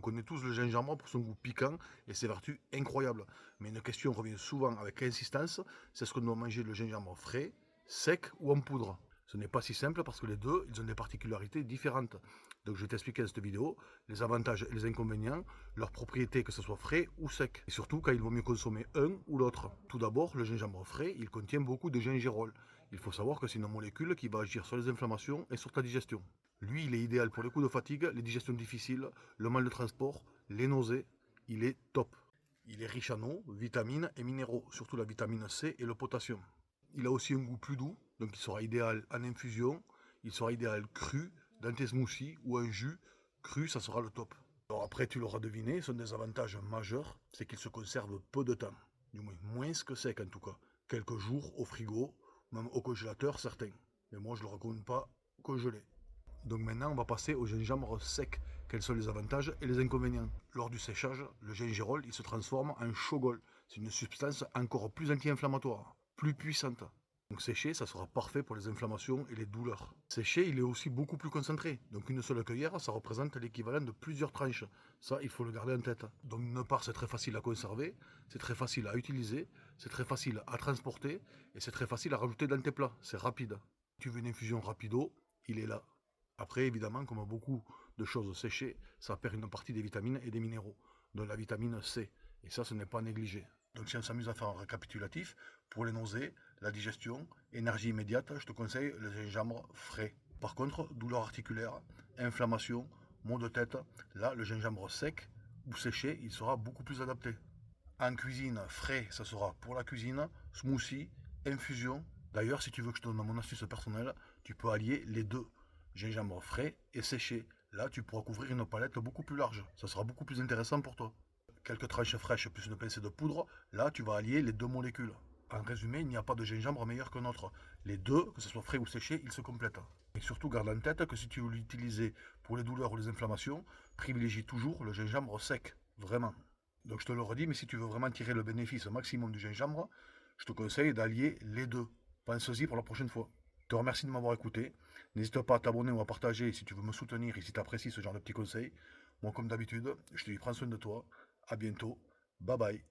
On connaît tous le gingembre pour son goût piquant et ses vertus incroyables. Mais une question revient souvent avec insistance, c'est ce qu'on doit manger le gingembre frais, sec ou en poudre. Ce n'est pas si simple parce que les deux, ils ont des particularités différentes. Donc je vais t'expliquer dans cette vidéo les avantages et les inconvénients, leurs propriétés que ce soit frais ou sec. Et surtout quand il vaut mieux consommer un ou l'autre. Tout d'abord, le gingembre frais, il contient beaucoup de gingerol. Il faut savoir que c'est une molécule qui va agir sur les inflammations et sur ta digestion. Lui, il est idéal pour les coups de fatigue, les digestions difficiles, le mal de transport, les nausées. Il est top. Il est riche en eau, vitamines et minéraux, surtout la vitamine C et le potassium. Il a aussi un goût plus doux, donc il sera idéal en infusion, il sera idéal cru, dans tes smoothies ou en jus. Cru, ça sera le top. Alors après, tu l'auras deviné, son désavantage majeur, c'est qu'il se conserve peu de temps. Du moins que sec en tout cas. Quelques jours au frigo, même au congélateur, certains. Mais moi, je ne le recommande pas congelé. Donc maintenant, on va passer au gingembre sec. Quels sont les avantages et les inconvénients? Lors du séchage, le gingerol il se transforme en chogol. C'est une substance encore plus anti-inflammatoire, plus puissante. Donc séché, ça sera parfait pour les inflammations et les douleurs. Séché, il est aussi beaucoup plus concentré. Donc une seule cuillère, ça représente l'équivalent de plusieurs tranches. Ça, il faut le garder en tête. Donc d'une part, c'est très facile à conserver, c'est très facile à utiliser, c'est très facile à transporter et c'est très facile à rajouter dans tes plats. C'est rapide. Si tu veux une infusion rapido, il est là. Après, évidemment, comme beaucoup de choses séchées, ça perd une partie des vitamines et des minéraux, dont la vitamine C. Et ça, ce n'est pas négligé. Donc si on s'amuse à faire un récapitulatif, pour les nausées, la digestion, énergie immédiate, je te conseille le gingembre frais. Par contre, douleur articulaire, inflammation, maux de tête, là, le gingembre sec ou séché, il sera beaucoup plus adapté. En cuisine, frais, ça sera pour la cuisine, smoothie, infusion. D'ailleurs, si tu veux que je te donne mon astuce personnelle, tu peux allier les deux. Gingembre frais et séché. Là, tu pourras couvrir une palette beaucoup plus large. Ça sera beaucoup plus intéressant pour toi. Quelques tranches fraîches plus une pincée de poudre. Là, tu vas allier les deux molécules. En résumé, il n'y a pas de gingembre meilleur qu'un autre. Les deux, que ce soit frais ou séché, ils se complètent. Et surtout, garde en tête que si tu veux l'utiliser pour les douleurs ou les inflammations, privilégie toujours le gingembre sec. Vraiment. Donc je te le redis, mais si tu veux vraiment tirer le bénéfice maximum du gingembre, je te conseille d'allier les deux. Pense-y pour la prochaine fois. Je te remercie de m'avoir écouté. N'hésite pas à t'abonner ou à partager si tu veux me soutenir et si tu apprécies ce genre de petits conseils. Moi, comme d'habitude, je te dis prends soin de toi. À bientôt. Bye bye.